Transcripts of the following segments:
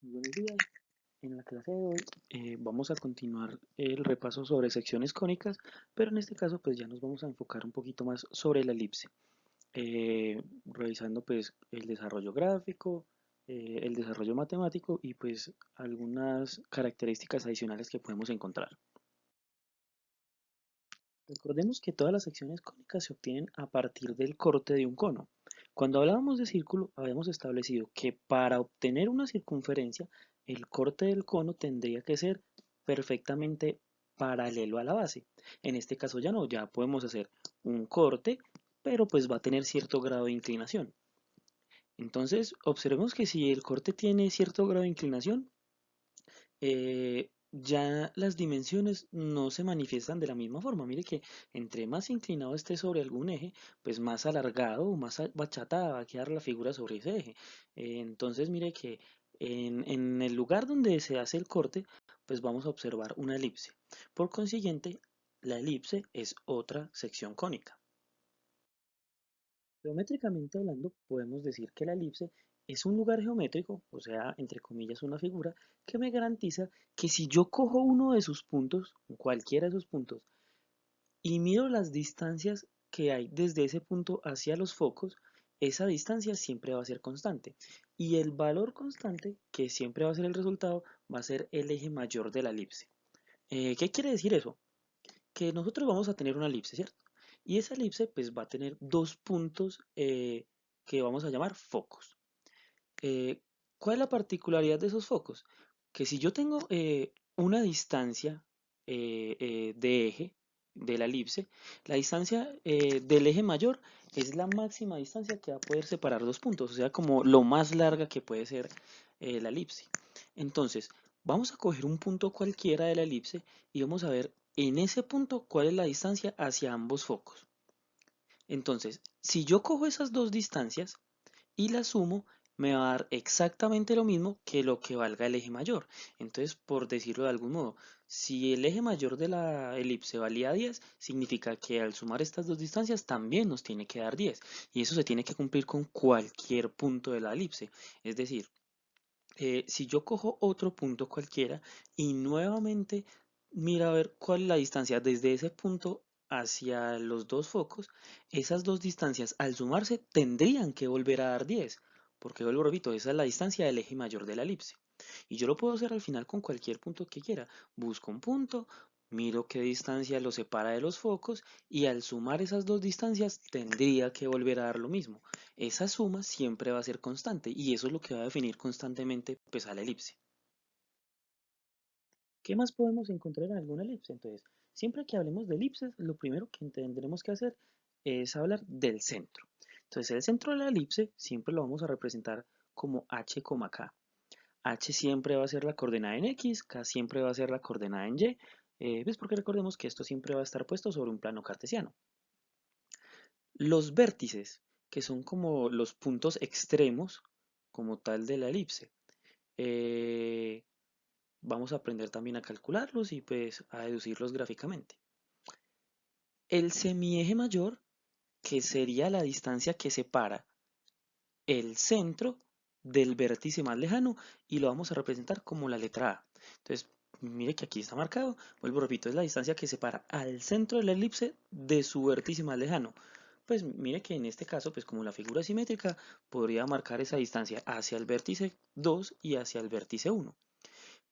Buenos días. En la clase de hoy vamos a continuar el repaso sobre secciones cónicas, pero en este caso pues ya nos vamos a enfocar un poquito más sobre la elipse, revisando pues el desarrollo gráfico, el desarrollo matemático y pues algunas características adicionales que podemos encontrar. Recordemos que todas las secciones cónicas se obtienen a partir del corte de un cono. Cuando hablábamos de círculo, habíamos establecido que para obtener una circunferencia, el corte del cono tendría que ser perfectamente paralelo a la base. En este caso ya no, ya podemos hacer un corte, pero pues va a tener cierto grado de inclinación. Entonces, observemos que si el corte tiene cierto grado de inclinación, ya las dimensiones no se manifiestan de la misma forma. Mire que entre más inclinado esté sobre algún eje, pues más alargado o más bachatada va a quedar la figura sobre ese eje. Entonces mire que en el lugar donde se hace el corte, pues vamos a observar una elipse. Por consiguiente, la elipse es otra sección cónica. Geométricamente hablando, podemos decir que la elipse es un lugar geométrico, o sea, entre comillas, una figura, que me garantiza que si yo cojo uno de sus puntos, cualquiera de sus puntos, y miro las distancias que hay desde ese punto hacia los focos, esa distancia siempre va a ser constante. Y el valor constante, que siempre va a ser el resultado, va a ser el eje mayor de la elipse. ¿Qué quiere decir eso? Que nosotros vamos a tener una elipse, ¿cierto? Y esa elipse pues va a tener dos puntos que vamos a llamar focos. Eh, ¿Cuál es la particularidad de esos focos? Que si yo tengo una distancia de eje de la elipse, la distancia del eje mayor es la máxima distancia que va a poder separar dos puntos, o sea, como lo más larga que puede ser la elipse. Entonces, vamos a coger un punto cualquiera de la elipse y vamos a ver en ese punto cuál es la distancia hacia ambos focos. Entonces, si yo cojo esas dos distancias, y la sumo, me va a dar exactamente lo mismo que lo que valga el eje mayor. Entonces, por decirlo de algún modo, si el eje mayor de la elipse valía 10, significa que al sumar estas dos distancias también nos tiene que dar 10. Y eso se tiene que cumplir con cualquier punto de la elipse. Es decir, si yo cojo otro punto cualquiera y nuevamente mira a ver cuál es la distancia desde ese punto hacia los dos focos, esas dos distancias al sumarse tendrían que volver a dar 10, porque vuelvo repito, esa es la distancia del eje mayor de la elipse. Y yo lo puedo hacer al final con cualquier punto que quiera. Busco un punto, miro qué distancia lo separa de los focos y al sumar esas dos distancias tendría que volver a dar lo mismo. Esa suma siempre va a ser constante y eso es lo que va a definir constantemente pues, a la elipse. ¿Qué más podemos encontrar en alguna elipse? Entonces, siempre que hablemos de elipses, lo primero que tendremos que hacer es hablar del centro. Entonces, el centro de la elipse siempre lo vamos a representar como h, k. H siempre va a ser la coordenada en X, K siempre va a ser la coordenada en Y, ¿ves? Porque recordemos que esto siempre va a estar puesto sobre un plano cartesiano. Los vértices, que son como los puntos extremos, como tal de la elipse, eh, vamos a aprender también a calcularlos y pues a deducirlos gráficamente. El semieje mayor, que sería la distancia que separa el centro del vértice más lejano y lo vamos a representar como la letra A. Entonces, mire que aquí está marcado, vuelvo repito, es la distancia que separa al centro de la elipse de su vértice más lejano. Pues mire que en este caso, pues como la figura es simétrica, podría marcar esa distancia hacia el vértice 2 y hacia el vértice 1.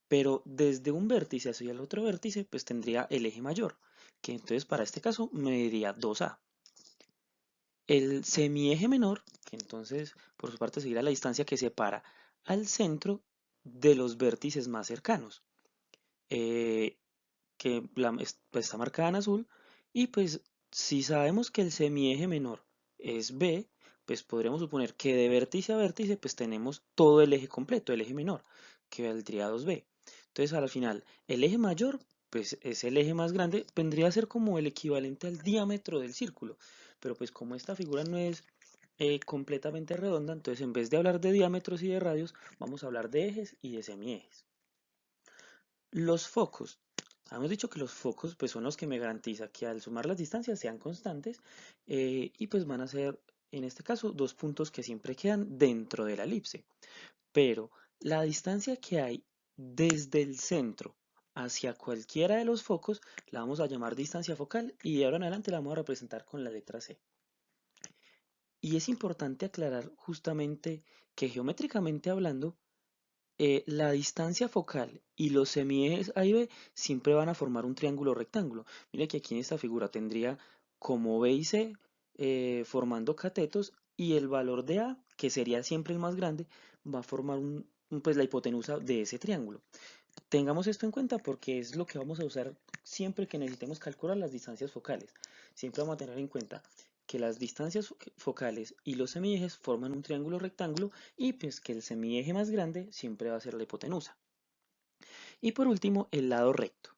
Pero desde un vértice hacia el otro vértice, pues tendría el eje mayor, que entonces para este caso mediría 2A. El semieje menor, que entonces por su parte seguirá la distancia que separa al centro de los vértices más cercanos, eh, que pues, está marcada en azul, y pues si sabemos que el semieje menor es B, pues podremos suponer que de vértice a vértice pues tenemos todo el eje completo, el eje menor, que valdría 2B. Entonces al final el eje mayor pues es el eje más grande, vendría a ser como el equivalente al diámetro del círculo, pero pues como esta figura no es completamente redonda, entonces en vez de hablar de diámetros y de radios, vamos a hablar de ejes y de semiejes. Los focos. Hemos dicho que los focos pues, son los que me garantiza que al sumar las distancias sean constantes y pues van a ser, en este caso, dos puntos que siempre quedan dentro de la elipse. Pero La distancia que hay desde el centro hacia cualquiera de los focos la vamos a llamar distancia focal y de ahora en adelante la vamos a representar con la letra C. Y es importante aclarar justamente que geométricamente hablando, la distancia focal y los semiejes A y B siempre van a formar un triángulo rectángulo. Mira que aquí en esta figura tendría como B y C formando catetos y el valor de A, que sería siempre el más grande, va a formar pues la hipotenusa de ese triángulo. Tengamos esto en cuenta porque es lo que vamos a usar siempre que necesitemos calcular las distancias focales. Siempre vamos a tener en cuenta que las distancias focales y los semiejes forman un triángulo rectángulo y pues que el semieje más grande siempre va a ser la hipotenusa. Y por último, el lado recto.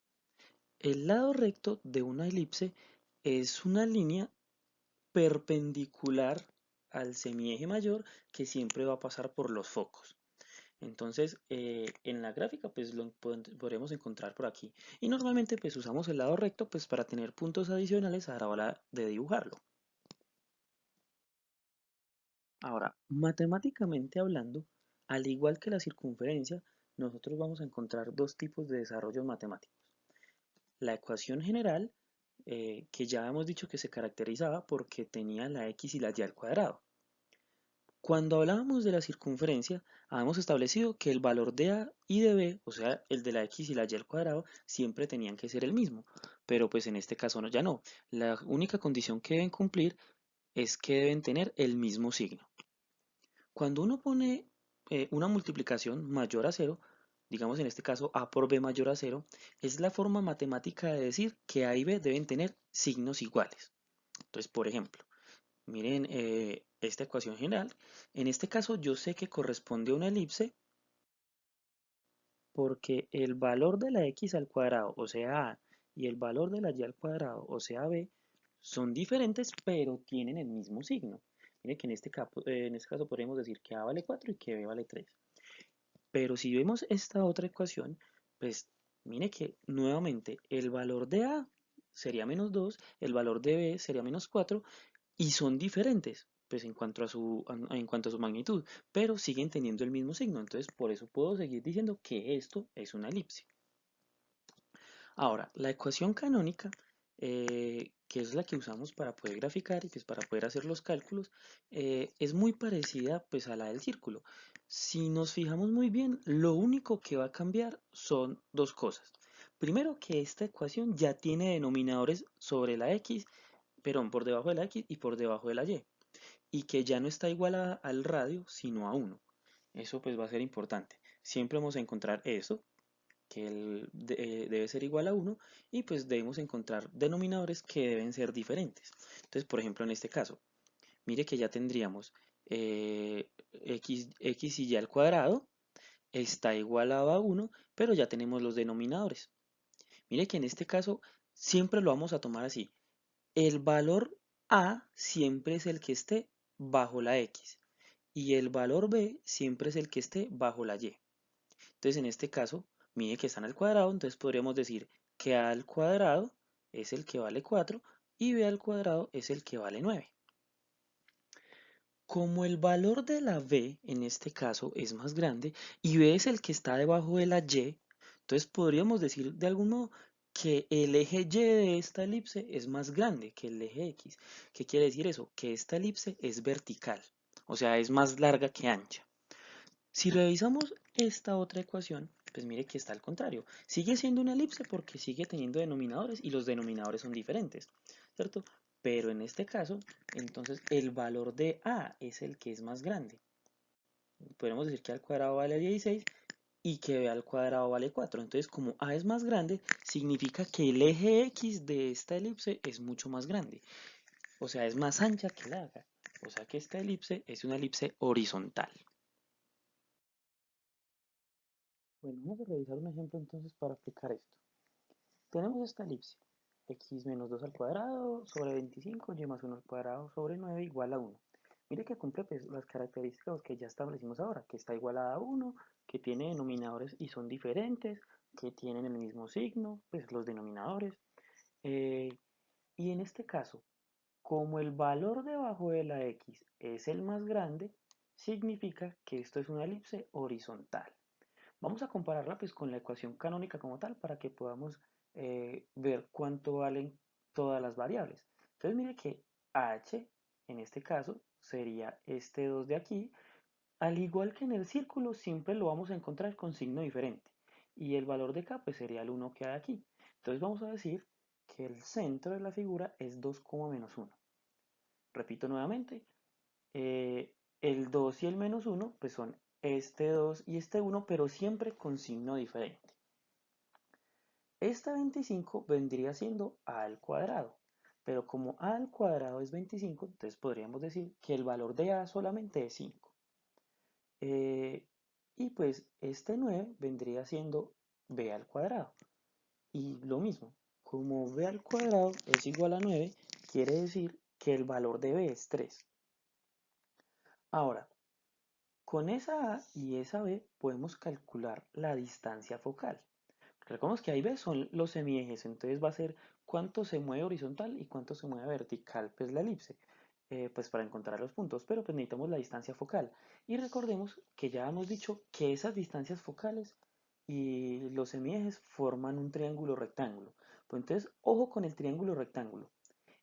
El lado recto de una elipse es una línea perpendicular al semieje mayor que siempre va a pasar por los focos. Entonces, en la gráfica pues lo podremos encontrar por aquí. Y normalmente pues usamos el lado recto pues para tener puntos adicionales a la hora de dibujarlo. Ahora, matemáticamente hablando, al igual que la circunferencia, nosotros vamos a encontrar dos tipos de desarrollos matemáticos. La ecuación general, que ya hemos dicho que se caracterizaba porque tenía la x y la y al cuadrado. Cuando hablábamos de la circunferencia, habíamos establecido que el valor de a y de b, o sea, el de la x y la y al cuadrado, siempre tenían que ser el mismo. Pero pues en este caso no, ya no. La única condición que deben cumplir es que deben tener el mismo signo. Cuando uno pone una multiplicación mayor a cero, digamos en este caso a por b mayor a cero, es la forma matemática de decir que a y b deben tener signos iguales. Entonces, por ejemplo, miren esta ecuación general. En este caso yo sé que corresponde a una elipse porque el valor de la x al cuadrado, o sea a, y el valor de la y al cuadrado, o sea b, son diferentes pero tienen el mismo signo. Miren que en este caso podríamos decir que a vale 4 y que b vale 3. Pero si vemos esta otra ecuación, pues mire que nuevamente el valor de a sería menos 2, el valor de b sería menos 4 y son diferentes, pues en cuanto a su magnitud, pero siguen teniendo el mismo signo. Entonces, por eso puedo seguir diciendo que esto es una elipse. Ahora, la ecuación canónica, que es la que usamos para poder graficar y pues para poder hacer los cálculos, es muy parecida pues a la del círculo. Si nos fijamos muy bien, lo único que va a cambiar son dos cosas. Primero, que esta ecuación ya tiene denominadores sobre la x, perdón, por debajo de la x y por debajo de la y que ya no está igualada al radio, sino a 1. Eso pues va a ser importante. Siempre vamos a encontrar eso, que debe ser igual a 1 y pues debemos encontrar denominadores que deben ser diferentes. Entonces, por ejemplo, en este caso, mire que ya tendríamos x y y al cuadrado está igualado a 1, pero ya tenemos los denominadores. Mire que en este caso siempre lo vamos a tomar así. El valor a siempre es el que esté bajo la x y el valor b siempre es el que esté bajo la y. Entonces, en este caso, mide que están al cuadrado, entonces podríamos decir que a al cuadrado es el que vale 4 y b al cuadrado es el que vale 9. Como el valor de la b en este caso es más grande y b es el que está debajo de la y, entonces podríamos decir de algún modo que el eje y de esta elipse es más grande que el eje x. ¿Qué quiere decir eso? Que esta elipse es vertical, o sea, es más larga que ancha. Si revisamos esta otra ecuación, pues mire que está al contrario. Sigue siendo una elipse porque sigue teniendo denominadores y los denominadores son diferentes, ¿cierto? Pero en este caso, entonces el valor de a es el que es más grande. Podemos decir que a al cuadrado vale 16 y que b al cuadrado vale 4. Entonces, como a es más grande, significa que el eje x de esta elipse es mucho más grande. O sea, es más ancha que larga. O sea que esta elipse es una elipse horizontal. Bueno, vamos a revisar un ejemplo entonces para aplicar esto. Tenemos esta elipse, x menos 2 al cuadrado sobre 25, y más 1 al cuadrado sobre 9 igual a 1. Mire que cumple pues, las características que ya establecimos ahora, que está igualada a 1, que tiene denominadores y son diferentes, que tienen el mismo signo, pues los denominadores. Eh, y en este caso, como el valor debajo de la x es el más grande, significa que esto es una elipse horizontal. Vamos a compararla pues con la ecuación canónica como tal para que podamos ver cuánto valen todas las variables. Entonces mire que h en este caso sería este 2 de aquí, al igual que en el círculo siempre lo vamos a encontrar con signo diferente y el valor de k pues sería el 1 que hay aquí. Entonces vamos a decir que el centro de la figura es 2, menos 1. Repito nuevamente, el 2 y el menos 1 pues son este 2 y este 1, pero siempre con signo diferente. Esta 25 vendría siendo a al cuadrado, pero como a al cuadrado es 25, entonces podríamos decir que el valor de a solamente es 5. Eh, y pues este 9 vendría siendo b al cuadrado. Y lo mismo, como b al cuadrado es igual a 9, quiere decir que el valor de b es 3. Ahora, con esa a y esa b podemos calcular la distancia focal. Recordemos que ahí B son los semiejes, entonces va a ser cuánto se mueve horizontal y cuánto se mueve vertical, pues la elipse, pues para encontrar los puntos, pero pues necesitamos la distancia focal. Y recordemos que ya hemos dicho que esas distancias focales y los semiejes forman un triángulo rectángulo. Pues entonces, ojo con el triángulo rectángulo.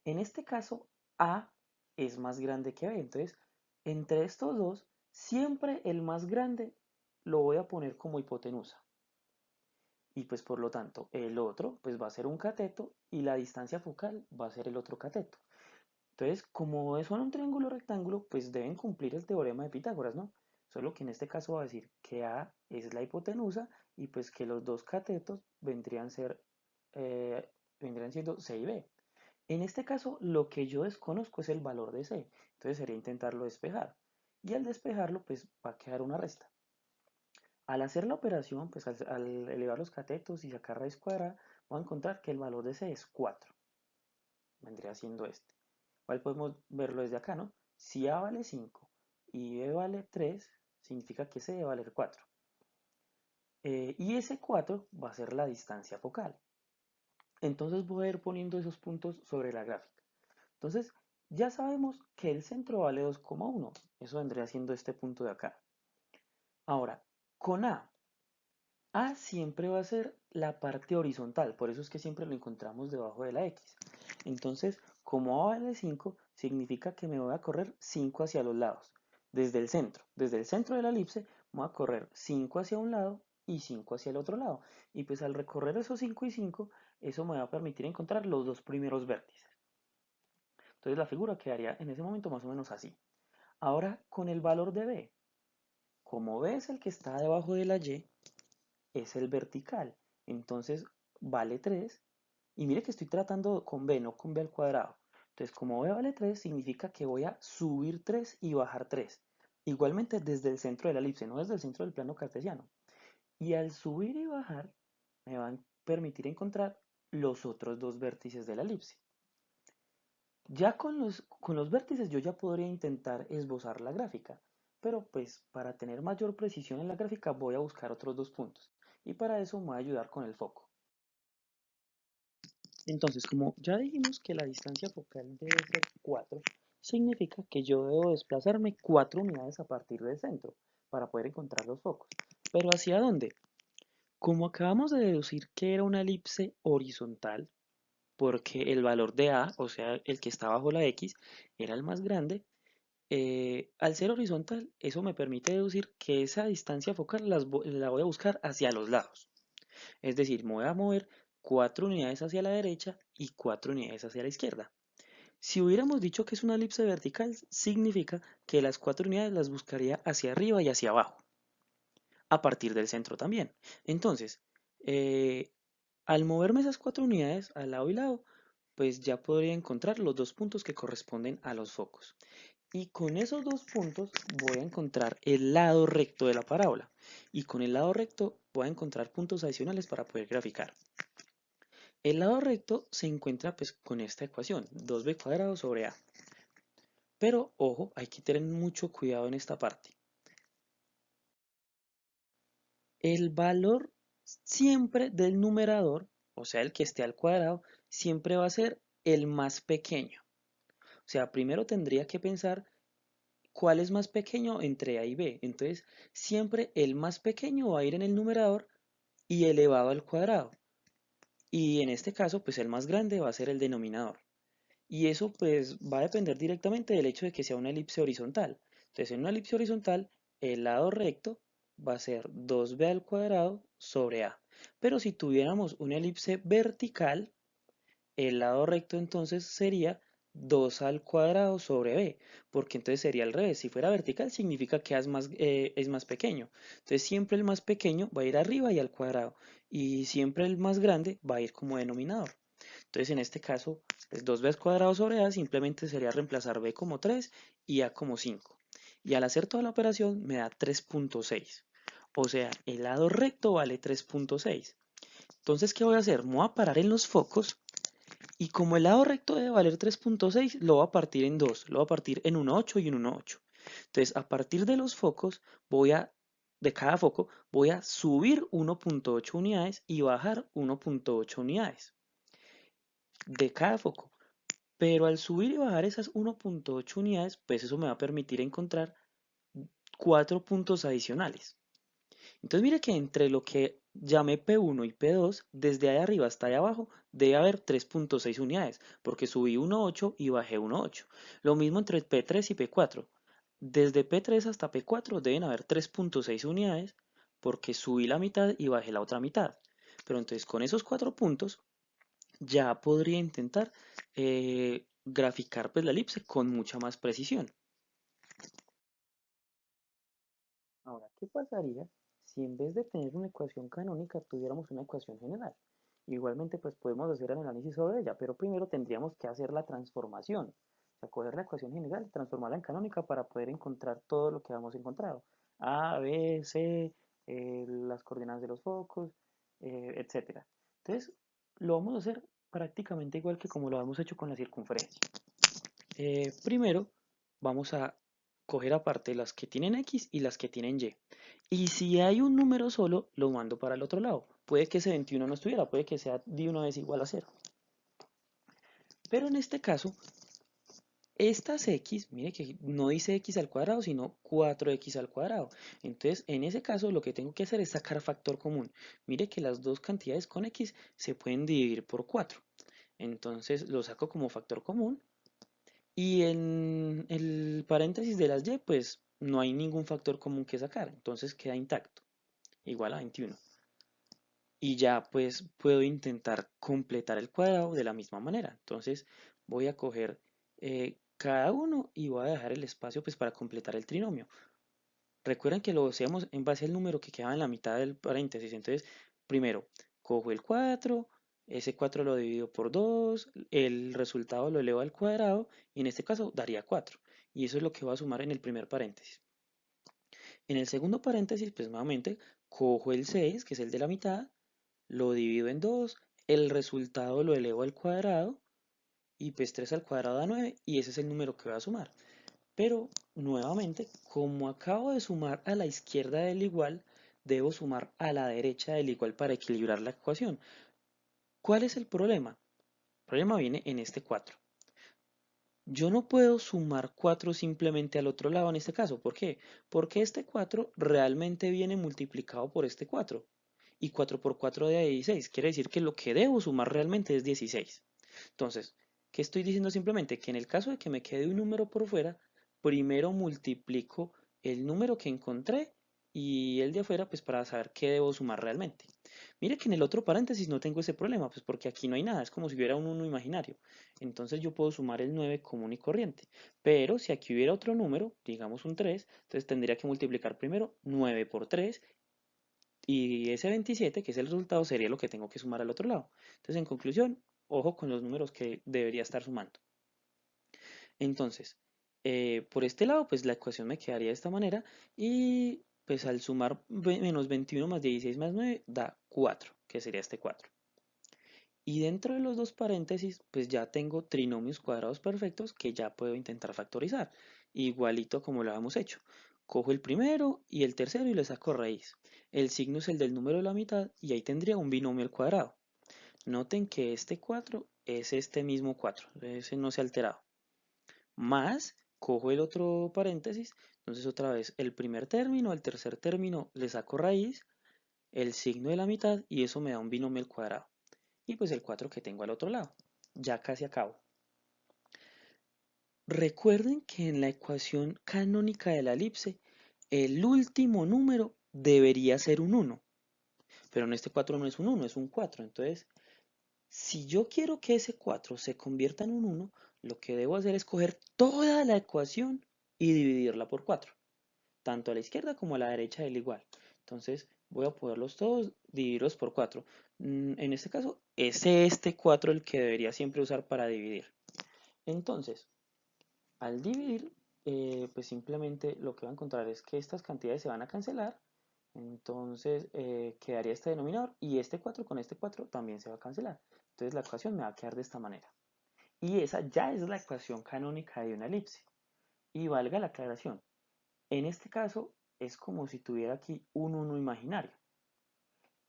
En este caso, A es más grande que B, entonces, entre estos dos, siempre el más grande lo voy a poner como hipotenusa y pues por lo tanto el otro pues va a ser un cateto y la distancia focal va a ser el otro cateto. Entonces, como son un triángulo rectángulo, pues deben cumplir el teorema de Pitágoras, ¿no? Solo que en este caso va a decir que A es la hipotenusa y pues que los dos catetos eh, vendrían siendo C y B. En este caso, lo que yo desconozco es el valor de C, entonces sería intentarlo despejar. Y al despejarlo, pues va a quedar una resta. Al hacer la operación, pues al elevar los catetos y sacar raíz cuadrada, vamos a encontrar que el valor de C es 4. Vendría siendo este. Igual podemos verlo desde acá, ¿no? Si A vale 5 y B vale 3, significa que C debe valer 4. Y ese 4 va a ser la distancia focal. Entonces voy a ir poniendo esos puntos sobre la gráfica. Entonces, ya sabemos que el centro vale 2,1. Eso vendría siendo este punto de acá. Ahora, con A siempre va a ser la parte horizontal, por eso es que siempre lo encontramos debajo de la X. Entonces, como A vale 5, significa que me voy a correr 5 hacia los lados. Desde el centro de la elipse, voy a correr 5 hacia un lado y 5 hacia el otro lado. Y pues al recorrer esos 5 y 5, eso me va a permitir encontrar los dos primeros vértices. Entonces la figura quedaría en ese momento más o menos así. Ahora con el valor de B. Como B es el que está debajo de la Y, es el vertical. Entonces vale 3. Y mire que estoy tratando con B, no con B al cuadrado. Entonces como B vale 3, significa que voy a subir 3 y bajar 3. Igualmente desde el centro de la elipse, no desde el centro del plano cartesiano. Y al subir y bajar, me van a permitir encontrar los otros dos vértices de la elipse. Ya con los vértices yo ya podría intentar esbozar la gráfica, pero pues para tener mayor precisión en la gráfica voy a buscar otros dos puntos y para eso me voy a ayudar con el foco. Entonces, como ya dijimos que la distancia focal debe ser 4, significa que yo debo desplazarme 4 unidades a partir del centro para poder encontrar los focos. ¿Pero hacia dónde? Como acabamos de deducir que era una elipse horizontal, porque el valor de A, o sea, el que está bajo la X, era el más grande, al ser horizontal, eso me permite deducir que esa distancia focal la voy a buscar hacia los lados. Es decir, me voy a mover 4 unidades hacia la derecha y 4 unidades hacia la izquierda. Si hubiéramos dicho que es una elipse vertical, significa que las 4 unidades las buscaría hacia arriba y hacia abajo, a partir del centro también. Entonces, eh, al moverme esas 4 unidades al lado y lado, pues ya podría encontrar los dos puntos que corresponden a los focos. Y con esos dos puntos voy a encontrar el lado recto de la parábola. Y con el lado recto voy a encontrar puntos adicionales para poder graficar. El lado recto se encuentra pues con esta ecuación, 2b cuadrado sobre a. Pero ojo, hay que tener mucho cuidado en esta parte. El valor siempre del numerador, o sea, el que esté al cuadrado, siempre va a ser el más pequeño. O sea, primero tendría que pensar ¿cuál es más pequeño entre A y B? Entonces, siempre el más pequeño va a ir en el numerador y elevado al cuadrado. Y en este caso, pues el más grande va a ser el denominador. Y eso pues va a depender directamente del hecho de que sea una elipse horizontal. Entonces, en una elipse horizontal, el lado recto va a ser 2b al cuadrado sobre a. Pero si tuviéramos una elipse vertical, el lado recto entonces sería 2 al cuadrado sobre b, porque entonces sería al revés. Si fuera vertical significa que a es más pequeño. Entonces siempre el más pequeño va a ir arriba y al cuadrado, y siempre el más grande va a ir como denominador. Entonces en este caso, pues 2b al cuadrado sobre a simplemente sería reemplazar b como 3 y a como 5. Y al hacer toda la operación me da 3.6. O sea, el lado recto vale 3.6. Entonces, ¿qué voy a hacer? Me voy a parar en los focos y como el lado recto debe valer 3.6, lo voy a partir en dos. Lo voy a partir en 1,8 y en 1,8. Entonces, a partir de los focos, de cada foco, voy a subir 1.8 unidades y bajar 1.8 unidades de cada foco. Pero al subir y bajar esas 1.8 unidades, pues eso me va a permitir encontrar 4 puntos adicionales. Entonces mire que entre lo que llamé P1 y P2, desde ahí arriba hasta ahí abajo, debe haber 3.6 unidades, porque subí 1.8 y bajé 1.8. Lo mismo entre P3 y P4. Desde P3 hasta P4 deben haber 3.6 unidades, porque subí la mitad y bajé la otra mitad. Pero entonces con esos 4 puntos ya podría intentar graficar pues la elipse con mucha más precisión. Ahora, ¿qué pasaría si en vez de tener una ecuación canónica tuviéramos una ecuación general? Igualmente, pues podemos hacer el análisis sobre ella, pero primero tendríamos que hacer la transformación. O sea, coger la ecuación general, transformarla en canónica para poder encontrar todo lo que hemos encontrado. A, B, C, las coordenadas de los focos, etcétera. Entonces, lo vamos a hacer prácticamente igual que como lo hemos hecho con la circunferencia. Primero vamos a coger aparte las que tienen X y las que tienen Y. Y si hay un número solo, lo mando para el otro lado. Puede que ese 21 no estuviera, puede que sea de una vez igual a 0. Pero en este caso, estas X, mire que no dice X al cuadrado, sino 4X al cuadrado. Entonces, en ese caso, lo que tengo que hacer es sacar factor común. Mire que las dos cantidades con X se pueden dividir por 4. Entonces, lo saco como factor común. Y en el paréntesis de las y, pues no hay ningún factor común que sacar, entonces queda intacto, igual a 21. Y ya pues puedo intentar completar el cuadrado de la misma manera. Entonces voy a coger cada uno y voy a dejar el espacio pues para completar el trinomio. Recuerden que lo hacemos en base al número que quedaba en la mitad del paréntesis. Entonces, primero, cojo el 4, ese 4 lo divido por 2, el resultado lo elevo al cuadrado y en este caso daría 4. Y eso es lo que va a sumar en el primer paréntesis. En el segundo paréntesis, pues nuevamente, cojo el 6, que es el de la mitad, lo divido en 2, el resultado lo elevo al cuadrado y pues 3 al cuadrado da 9 y ese es el número que va a sumar. Pero nuevamente, como acabo de sumar a la izquierda del igual, debo sumar a la derecha del igual para equilibrar la ecuación. ¿Cuál es el problema? El problema viene en este 4. Yo no puedo sumar 4 simplemente al otro lado en este caso. ¿Por qué? Porque este 4 realmente viene multiplicado por este 4. Y 4 por 4 da 16. Quiere decir que lo que debo sumar realmente es 16. Entonces, ¿qué estoy diciendo simplemente? Que en el caso de que me quede un número por fuera, primero multiplico el número que encontré y el de afuera, pues para saber qué debo sumar realmente. Mire que en el otro paréntesis no tengo ese problema, pues porque aquí no hay nada, es como si hubiera un 1 imaginario. Entonces yo puedo sumar el 9 común y corriente. Pero si aquí hubiera otro número, digamos un 3, entonces tendría que multiplicar primero 9 por 3 y ese 27, que es el resultado, sería lo que tengo que sumar al otro lado. Entonces, en conclusión, ojo con los números que debería estar sumando. Entonces, por este lado, pues la ecuación me quedaría de esta manera y pues al sumar menos 21 más 16 más 9 da 4, que sería este 4. Y dentro de los dos paréntesis, pues ya tengo trinomios cuadrados perfectos que ya puedo intentar factorizar, igualito como lo hemos hecho. Cojo el primero y el tercero y le saco raíz. El signo es el del número de la mitad y ahí tendría un binomio al cuadrado. Noten que este 4 es este mismo 4, ese no se ha alterado. Más, cojo el otro paréntesis, entonces otra vez el primer término, el tercer término, le saco raíz, el signo de la mitad y eso me da un binomio al cuadrado. Y pues el 4 que tengo al otro lado. Ya casi acabo. Recuerden que en la ecuación canónica de la elipse, el último número debería ser un 1, pero en este 4 no es un 1, es un 4. Entonces, si yo quiero que ese 4 se convierta en un 1, lo que debo hacer es coger toda la ecuación y dividirla por 4, tanto a la izquierda como a la derecha del igual. Entonces, voy a poderlos todos dividirlos por 4. En este caso, es este 4 el que debería siempre usar para dividir. Entonces, al dividir, pues simplemente lo que va a encontrar es que estas cantidades se van a cancelar. Entonces quedaría este denominador y este 4 con este 4 también se va a cancelar. Entonces la ecuación me va a quedar de esta manera. Y esa ya es la ecuación canónica de una elipse. Y valga la aclaración, en este caso es como si tuviera aquí un 1 imaginario.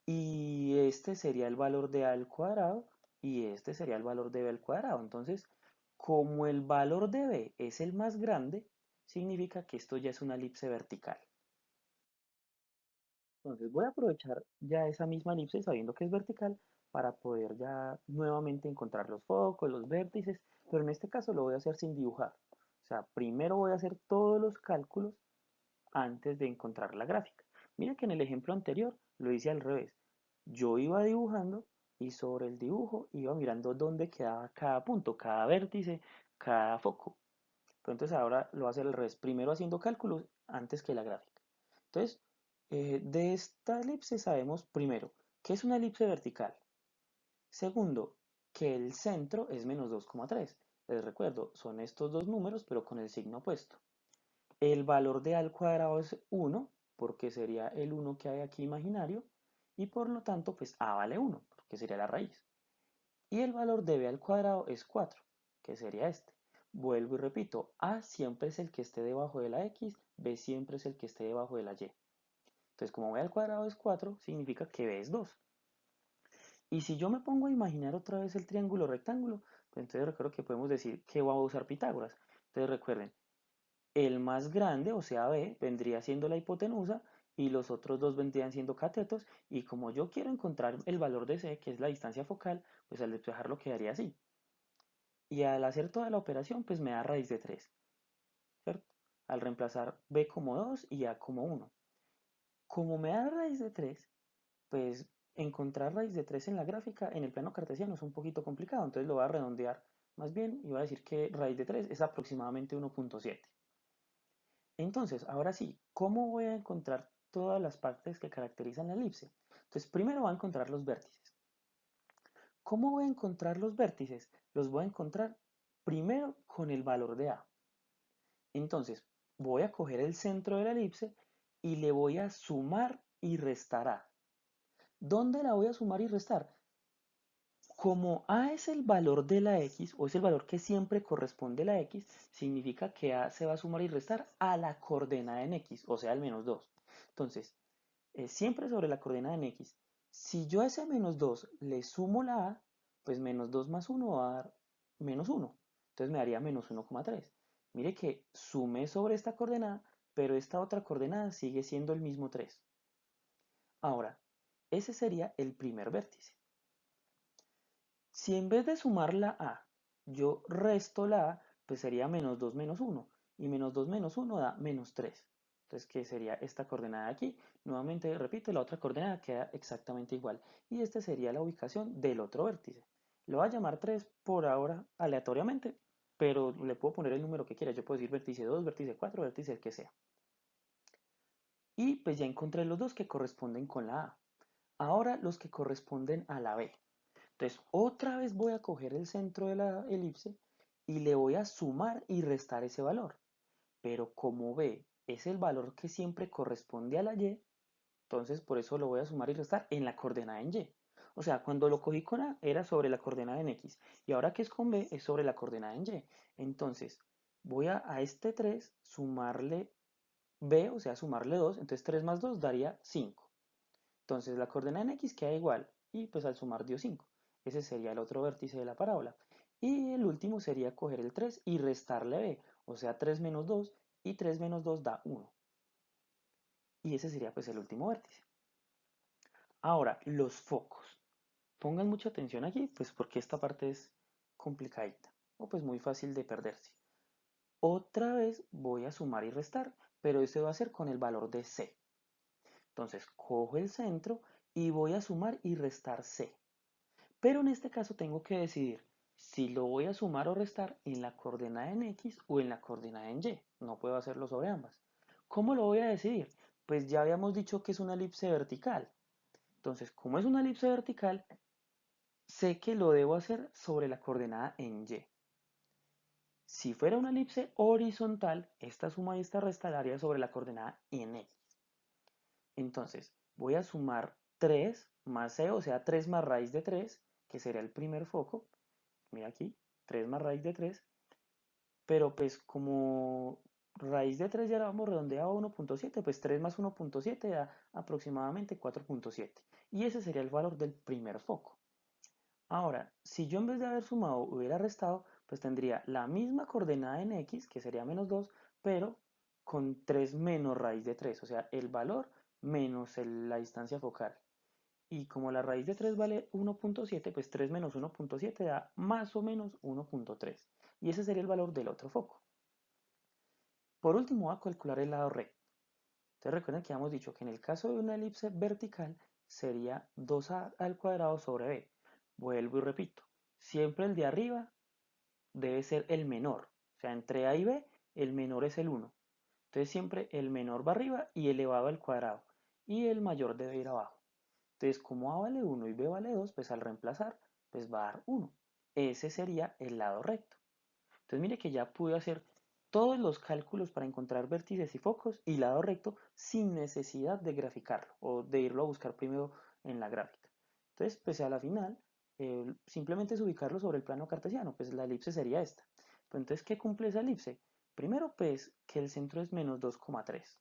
Y este sería el valor de a al cuadrado y este sería el valor de b al cuadrado. Entonces, como el valor de b es el más grande, significa que esto ya es una elipse vertical. Entonces voy a aprovechar ya esa misma elipse sabiendo que es vertical para poder ya nuevamente encontrar los focos, los vértices, pero en este caso lo voy a hacer sin dibujar. O sea, primero voy a hacer todos los cálculos antes de encontrar la gráfica. Mira que en el ejemplo anterior lo hice al revés. Yo iba dibujando y sobre el dibujo iba mirando dónde quedaba cada punto, cada vértice, cada foco. Pero entonces ahora lo voy a hacer al revés, primero haciendo cálculos antes que la gráfica. Entonces, de esta elipse sabemos primero que es una elipse vertical. Segundo, que el centro es menos 2,3. Les recuerdo, son estos dos números pero con el signo opuesto. El valor de a al cuadrado es 1, porque sería el 1 que hay aquí imaginario, y por lo tanto, pues a vale 1, porque sería la raíz. Y el valor de b al cuadrado es 4, que sería este. Vuelvo y repito, a siempre es el que esté debajo de la x, b siempre es el que esté debajo de la y. Entonces, como b al cuadrado es 4, significa que b es 2. Y si yo me pongo a imaginar otra vez el triángulo rectángulo, pues entonces recuerdo que podemos decir que voy a usar Pitágoras. Entonces recuerden, el más grande, o sea B, vendría siendo la hipotenusa y los otros dos vendrían siendo catetos. Y como yo quiero encontrar el valor de C, que es la distancia focal, pues al despejarlo quedaría así. Y al hacer toda la operación, pues me da raíz de 3, ¿cierto? Al reemplazar B como 2 y A como 1. Como me da raíz de 3, pues encontrar raíz de 3 en la gráfica, en el plano cartesiano, es un poquito complicado. Entonces lo voy a redondear más bien y voy a decir que raíz de 3 es aproximadamente 1,7. Entonces, ahora sí, ¿cómo voy a encontrar todas las partes que caracterizan la elipse? Entonces, primero voy a encontrar los vértices. ¿Cómo voy a encontrar los vértices? Los voy a encontrar primero con el valor de A. Entonces, voy a coger el centro de la elipse y le voy a sumar y restar A. ¿Dónde la voy a sumar y restar? Como A es el valor de la X, o es el valor que siempre corresponde a la X, significa que A se va a sumar y restar a la coordenada en X, o sea, al menos 2. Entonces, siempre sobre la coordenada en X. Si yo a ese menos 2 le sumo la A, pues menos 2 más 1 va a dar menos 1. Entonces me daría menos 1,3. Mire que sumé sobre esta coordenada, pero esta otra coordenada sigue siendo el mismo 3. Ahora, ese sería el primer vértice. Si en vez de sumar la A, yo resto la A, pues sería menos 2 menos 1. Y menos 2 menos 1 da menos 3. Entonces, ¿qué sería esta coordenada de aquí? Nuevamente, repito, la otra coordenada queda exactamente igual. Y esta sería la ubicación del otro vértice. Lo voy a llamar 3 por ahora aleatoriamente, pero le puedo poner el número que quiera. Yo puedo decir vértice 2, vértice 4, vértice el que sea. Y pues ya encontré los dos que corresponden con la A. Ahora los que corresponden a la B. Entonces, otra vez voy a coger el centro de la elipse y le voy a sumar y restar ese valor. Pero como B es el valor que siempre corresponde a la Y, entonces por eso lo voy a sumar y restar en la coordenada en Y. O sea, cuando lo cogí con A era sobre la coordenada en X y ahora que es con B es sobre la coordenada en Y. Entonces, voy a este 3 sumarle B, o sea, sumarle 2, entonces 3 más 2 daría 5. Entonces la coordenada en X queda igual y pues al sumar dio 5. Ese sería el otro vértice de la parábola. Y el último sería coger el 3 y restarle b. o sea 3 menos 2, y 3 menos 2 da 1. Y ese sería pues el último vértice. Ahora, los focos. Pongan mucha atención aquí, pues porque esta parte es complicadita, o pues muy fácil de perderse. Otra vez voy a sumar y restar, pero eso va a ser con el valor de C. Entonces, cojo el centro y voy a sumar y restar C. Pero en este caso tengo que decidir si lo voy a sumar o restar en la coordenada en X o en la coordenada en Y. No puedo hacerlo sobre ambas. ¿Cómo lo voy a decidir? Pues ya habíamos dicho que es una elipse vertical. Entonces, como es una elipse vertical, sé que lo debo hacer sobre la coordenada en Y. Si fuera una elipse horizontal, esta suma y esta resta la haría sobre la coordenada en X. Entonces, voy a sumar 3 más C, o sea, 3 más raíz de 3, que sería el primer foco. Mira aquí, 3 más raíz de 3. Pero pues como raíz de 3 ya la vamos redondeada a 1.7, pues 3 más 1.7 da aproximadamente 4.7. Y ese sería el valor del primer foco. Ahora, si yo en vez de haber sumado hubiera restado, pues tendría la misma coordenada en X, que sería menos 2, pero con 3 menos raíz de 3, o sea, el valor menos la distancia focal. Y como la raíz de 3 vale 1.7, pues 3 menos 1.7 da más o menos 1.3. Y ese sería el valor del otro foco. Por último, voy a calcular el lado recto. Entonces recuerden que habíamos dicho que en el caso de una elipse vertical sería 2a al cuadrado sobre b. Vuelvo y repito, siempre el de arriba debe ser el menor. O sea, entre a y b, el menor es el 1. Entonces siempre el menor va arriba y elevado al cuadrado. Y el mayor debe ir abajo. Entonces, como A vale 1 y B vale 2, pues al reemplazar, pues va a dar 1. Ese sería el lado recto. Entonces, mire que ya pude hacer todos los cálculos para encontrar vértices y focos y lado recto sin necesidad de graficarlo o de irlo a buscar primero en la gráfica. Entonces, pues a la final, simplemente es ubicarlo sobre el plano cartesiano, pues la elipse sería esta. Pues entonces, ¿qué cumple esa elipse? Primero, pues que el centro es menos 2,3.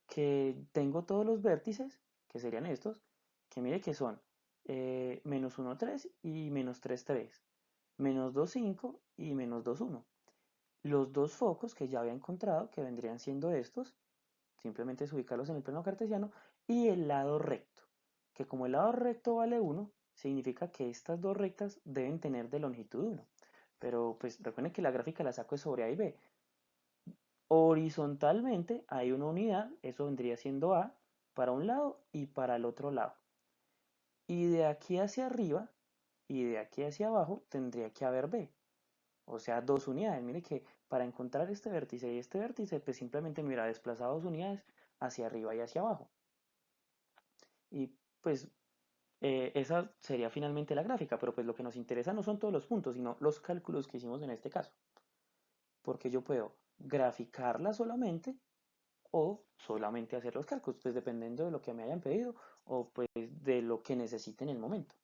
Que tengo todos los vértices, que serían estos, que mire que son menos 1, 3 y menos 3, 3, menos 2, 5 y menos 2, 1. Los dos focos que ya había encontrado, que vendrían siendo estos, simplemente es ubicarlos en el plano cartesiano, y el lado recto, que como el lado recto vale 1, significa que estas dos rectas deben tener de longitud 1. Pero pues recuerden que la gráfica la saco sobre A y B. Horizontalmente hay una unidad, eso vendría siendo A, para un lado y para el otro lado. Y de aquí hacia arriba y de aquí hacia abajo tendría que haber B, o sea, dos unidades. Mire que para encontrar y este vértice, pues simplemente me hubiera desplazado dos unidades hacia arriba y hacia abajo. Y pues esa sería finalmente la gráfica, pero pues lo que nos interesa no son todos los puntos, sino los cálculos que hicimos en este caso. Porque yo puedo graficarla solamente o solamente hacer los cálculos, pues dependiendo de lo que me hayan pedido o pues de lo que necesite en el momento.